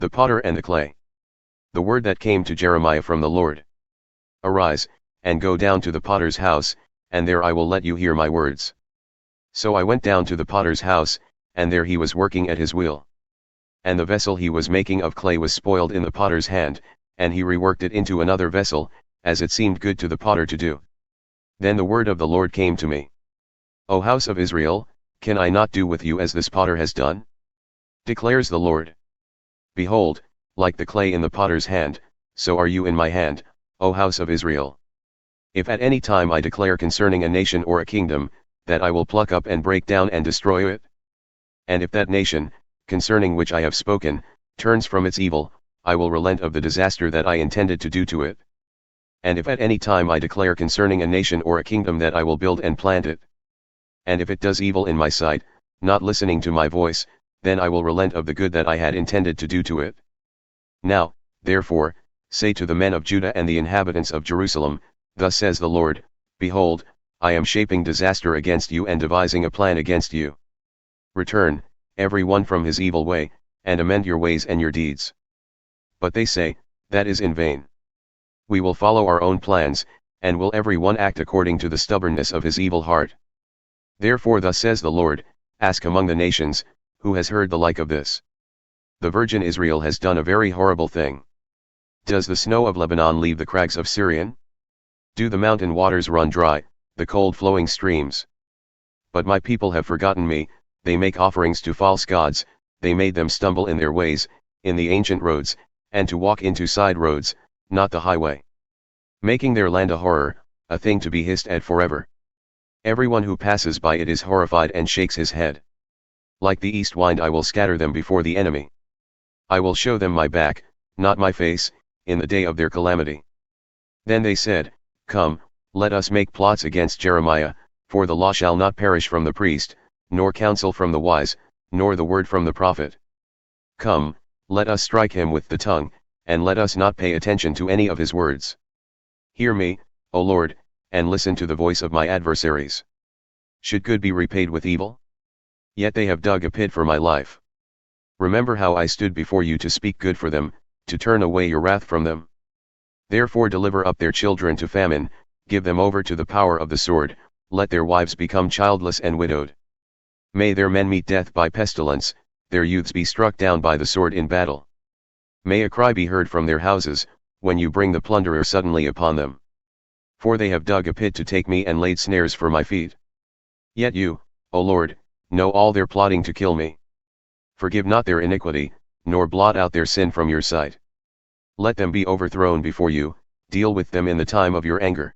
The potter and the clay. The word that came to Jeremiah from the Lord. Arise, and go down to the potter's house, and there I will let you hear my words. So I went down to the potter's house, and there he was working at his wheel. And the vessel he was making of clay was spoiled in the potter's hand, and he reworked it into another vessel, as it seemed good to the potter to do. Then the word of the Lord came to me. O house of Israel, can I not do with you as this potter has done? Declares the Lord. Behold, like the clay in the potter's hand, so are you in my hand, O house of Israel. If at any time I declare concerning a nation or a kingdom, that I will pluck up and break down and destroy it. And if that nation, concerning which I have spoken, turns from its evil, I will relent of the disaster that I intended to do to it. And if at any time I declare concerning a nation or a kingdom that I will build and plant it. And if it does evil in my sight, not listening to my voice, then I will relent of the good that I had intended to do to it. Now, therefore, say to the men of Judah and the inhabitants of Jerusalem, Thus says the Lord, Behold, I am shaping disaster against you and devising a plan against you. Return, every one from his evil way, and amend your ways and your deeds. But they say, That is in vain. We will follow our own plans, and will every one act according to the stubbornness of his evil heart. Therefore thus says the Lord, Ask among the nations, who has heard the like of this? The virgin Israel has done a very horrible thing. Does the snow of Lebanon leave the crags of Syrian? Do the mountain waters run dry, the cold flowing streams? But my people have forgotten me, they make offerings to false gods, they made them stumble in their ways, in the ancient roads, and to walk into side roads, not the highway. Making their land a horror, a thing to be hissed at forever. Everyone who passes by it is horrified and shakes his head. Like the east wind I will scatter them before the enemy. I will show them my back, not my face, in the day of their calamity. Then they said, Come, let us make plots against Jeremiah, for the law shall not perish from the priest, nor counsel from the wise, nor the word from the prophet. Come, let us strike him with the tongue, and let us not pay attention to any of his words. Hear me, O Lord, and listen to the voice of my adversaries. Should good be repaid with evil? Yet they have dug a pit for my life. Remember how I stood before you to speak good for them, to turn away your wrath from them. Therefore deliver up their children to famine, give them over to the power of the sword, let their wives become childless and widowed. May their men meet death by pestilence, their youths be struck down by the sword in battle. May a cry be heard from their houses, when you bring the plunderer suddenly upon them. For they have dug a pit to take me and laid snares for my feet. Yet you, O Lord, know all their plotting to kill me. Forgive not their iniquity, nor blot out their sin from your sight. Let them be overthrown before you, deal with them in the time of your anger.